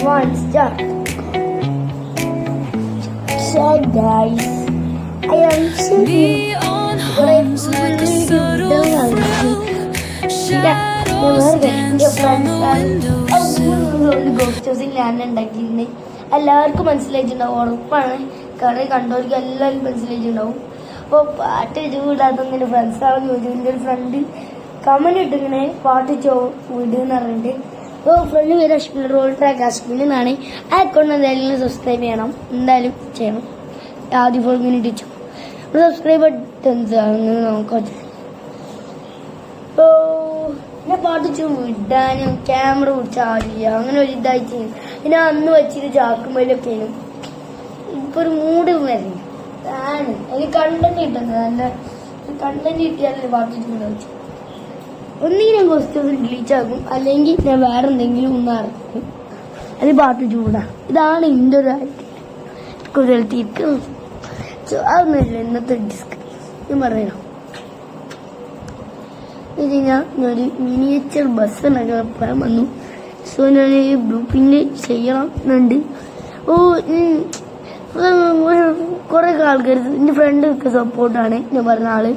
1 start. So guys, I am sitting like a subtle ഉണ്ടാക്കിയിരുന്നത് എല്ലാവർക്കും മനസ്സിലായിട്ടുണ്ടാവും, ഉറപ്പാണ്. കാരണം കണ്ടവർക്ക് എല്ലാവർക്കും മനസ്സിലായിട്ടുണ്ടാവും. അപ്പോൾ പാട്ട് ചൂടാത്തങ്ങനെ ഫ്രണ്ട്സാണെന്ന് ചോദിച്ചു. എൻ്റെ ഒരു ഫ്രണ്ട് കമന്റ് ഇട്ടിങ്ങനെ പാട്ട് വിടുന്ന് പറഞ്ഞിട്ട്. അപ്പോൾ ഫ്രണ്ട് പേര് അശ്വിൻ, റോൾ ട്രാക്ക് അശ്വിൻ എന്നാണ്. ആ അക്കൗണ്ട് എന്തായാലും സബ്സ്ക്രൈബ് ചെയ്യണം, എന്തായാലും ചെയ്യണം. ആദ്യം 4 മിനിറ്റ് വെച്ചു സബ്സ്ക്രൈബ് ബട്ടൺസ് അങ്ങനെ നോക്കാം. അപ്പോൾ ഞാൻ പാട്ട് വിടാനും ക്യാമറ പിടിച്ച് ആടില്ല, അങ്ങനെ ഒരു ഇതായി ചെയ്യും. പിന്നെ അന്ന് വെച്ചിട്ട് ചാക്കുമ്പോഴൊക്കെയാണ് ഇപ്പൊ ഒരു മൂഡ് വരുന്നത് ആണ്. എനിക്ക് കണ്ടന്റ് കിട്ടുന്നത്, നല്ല കണ്ടന്റ് കിട്ടിയാലേ പാട്ട് വെച്ചു. ഒന്നെങ്കിൽ ഞാൻ ക്വസ്റ്റ്യൻസ് ഡിലീറ്റ് ആക്കും, അല്ലെങ്കിൽ ഞാൻ വേറെ എന്തെങ്കിലും ഒന്ന് അറിയിക്കും. അത് പാട്ട് ചൂടാ. ഇതാണ് എൻ്റെ ഒരു കുഴൽത്തിരിക്കും. അതൊന്നുമില്ല ഇന്നത്തെ ഡിസ്കഷൻ പറയണം. ഞാനൊരു മിനിയേച്ചർ ബസ് എന്നൊക്കെ വന്നു. സോ ഞാൻ ബ്ലൂ പ്രിന്റ് ചെയ്യണം എന്നുണ്ട്. കുറെ ആൾക്കാർ എൻ്റെ ഫ്രണ്ടൊക്കെ സപ്പോർട്ടാണ് ഞാൻ പറഞ്ഞ ആള്.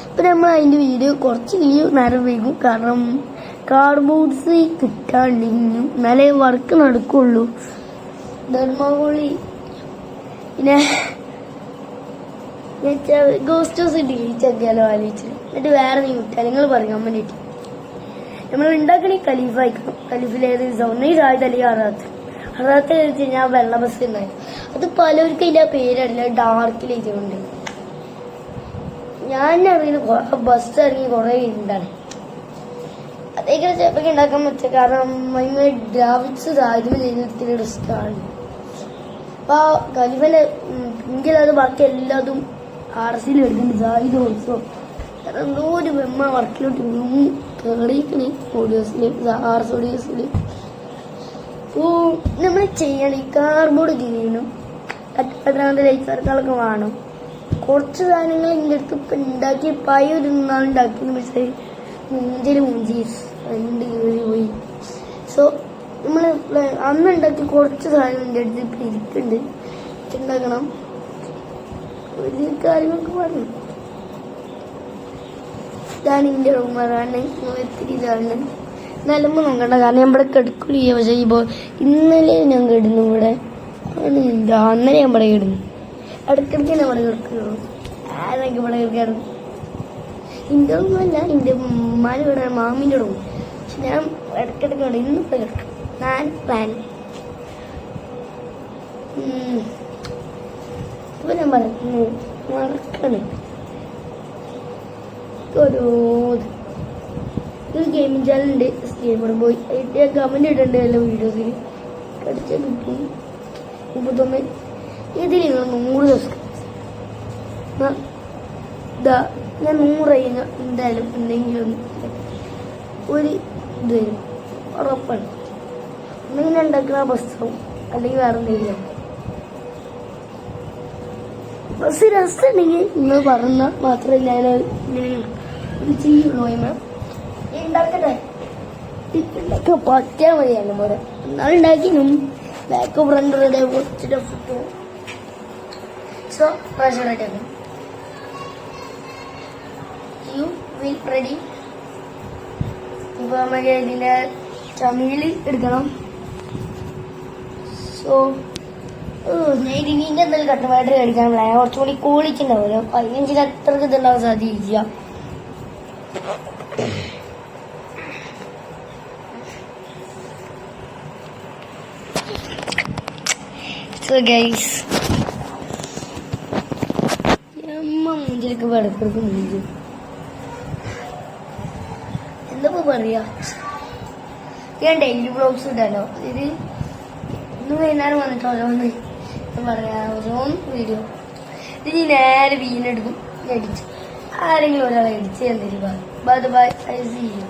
ഇപ്പം നമ്മൾ അതിൻ്റെ വീഡിയോ കുറച്ച് നേരം വൈകും, കാരണം കാർഡ്ബോർഡ്സ് കിട്ടാണ്ടിരിക്കും, എന്നാലേ വർക്ക് നടക്കുള്ളൂ. ധർമ്മകോളി പിന്നെ ഗോസ്റ്റോസ് ഡിലീറ്റ് ആക്കിയാലോ ആലോചിച്ചു. എന്നിട്ട് വേറെ നീ വിട്ടാൽ നിങ്ങൾ പറയാൻ വേണ്ടിയിട്ട് നമ്മൾ ഉണ്ടാക്കണേ ഖലീഫ അയക്കണം. ഖലീഫിലേത് ഒന്നീ ഷാഹിദ് അല്ലെങ്കിൽ അറാത്ത് കഴിച്ച് കഴിഞ്ഞാൽ വെള്ള ബസ് ഉണ്ടായി. അത് പലവർക്കും അതിൻ്റെ പേരറിയില്ല, ഡാർക്കിൽ എഴുതിയുണ്ട്. ഞാൻ അറിയുന്ന ബസ് ഇറങ്ങി കുറെ ഉണ്ടാണ്. അതേക്കുള്ള ചിലപ്പോൾ ഉണ്ടാക്കാൻ പറ്റുക, കാരണം ഭയങ്കര ഗ്രാഫിക്സ് സാധ്യത ചെയ്യുന്നതിന് റിസ്ക്കാണ്. അപ്പൊ ഖലീഫിന്റെ എങ്കിലത് ബാക്കി എല്ലാതും RC എടുക്കുന്നുണ്ട്. സാഹിദ് ഓൾസോ കാരണം എന്തോ ഒരു വെമ്മ വർക്കിലോട്ട് കേറിക്കണേ ഓഡിയോസില്, ഓഡിയോസില്. നമ്മൾ ചെയ്യണം. ഈ കാർബോർഡ് ചെയ്യണം, ലൈറ്റ്സൊക്കെ വേണം. കുറച്ച് സാധനങ്ങൾ എൻ്റെ അടുത്ത് ഇപ്പം ഉണ്ടാക്കി ഒരു നാൾ ഉണ്ടാക്കിയെന്ന് വെച്ചാൽ മൂഞ്ചി ഫ്രണ്ട് കയറി പോയി. സോ നമ്മൾ അന്ന് ഉണ്ടാക്കി കുറച്ച് സാധനം എൻ്റെ അടുത്ത് ഇപ്പം ഇരിക്കുന്നുണ്ട്. ഉണ്ടാക്കണം ഒരു കാര്യങ്ങളൊക്കെ പറഞ്ഞു. ഇതാണ് എൻ്റെ റൂമറാണ്. ഒത്തിരി ഇതാണ് നിലമ്പ് നോക്കണ്ട, കാരണം ഞാൻ ഇവിടെ കിടക്കില്ല. പക്ഷേ ഇപ്പോൾ ഇന്നലെ ഞാൻ കിടന്നു ഇവിടെ ആണ്. അന്നലെ ഞാൻ ഇവിടെ കിടന്നു. ഇടയ്ക്കിടയ്ക്ക് ഞാൻ ഇവിടെ കിടക്കുള്ളൂ. ആരൊക്കെ ഇവിടെ കിടക്കാറുണ്ട്. എൻ്റെ റൂമല്ല, എൻ്റെ ഉമ്മാൻ്റെ ഇവിടെ മാമീൻ്റെ റൂം. പക്ഷെ ഞാൻ ഇടയ്ക്കിടയ്ക്ക് ഇവിടെ ഇന്നിപ്പോൾ കിടക്കും. ഞാൻ പ്ലാൻ ഇപ്പൊ ഞാൻ പറഞ്ഞു മറക്കണേ ഒരു ഗെയിമിംഗ് ചാനലുണ്ട്, ഗെയിമർ ബോയ്. ഞാൻ കമന്റ് ഇടേണ്ട എല്ലാ വീഡിയോസിൽ കടിച്ച കിട്ടും. 39 ഇതിൽ നിങ്ങൾ 100 സബ്സ്ക്രൈബ്. ഞാൻ 100 കഴിഞ്ഞാൽ എന്തായാലും എന്തെങ്കിലും ഒരു ഇത് വരും, ഉറപ്പാണ്. ഒന്നെങ്കിലും ഉണ്ടാക്കുന്ന ബസ്സാവും, അല്ലെങ്കിൽ വേറെ എന്തെങ്കിലും ബസ് രസമുണ്ടെങ്കിൽ നിങ്ങൾ പറഞ്ഞാൽ മാത്രമേ ഞാൻ ഇത് ചെയ്യുള്ളൂ. ഉണ്ടാക്കട്ടെ, ഉണ്ടാക്കാൻ പറ്റിയാൽ മതിയല്ലോ പോലെ. എന്നാലുണ്ടാക്കിനും ബാക്ക് ഫ്രണ്ട് റെഡി കുറച്ചിട്ട് food. So ready you will ready. ഇപ്പൊ നമുക്ക് ഇതിന്റെ ചമീല് എടുക്കണം. സോ ഞാൻ ഇതിന്റെ എന്തെങ്കിലും കട്ടുമായിട്ട് മേടിക്കാനുള്ള കുറച്ചുകൂടി ക്വാളിറ്റി ഉണ്ടാവുമല്ലോ. 15 അത്രക്ക് ഇതുണ്ടാവാൻ സാധ്യത. സോ ഗൈസ് മൂഞ്ചിലേക്ക് ഇടക്കിടക്ക് മൂഞ്ചു എന്താ പറയാ. ഞാൻ ഡെയിലി വ്ളോഗ്സ് ഇടാലോ. ഇത് ഇന്ന് വൈകുന്നേരം വന്നിട്ട് ഓരോന്ന് പറയാ, ഓരോന്ന് വീഡിയോ. ഇത് നേരെ വീണെടുക്കും, അടിച്ചു. ആരെങ്കിലും ഒരാളെ അടിച്ച് തന്നിട്ട് bye bye. I see U.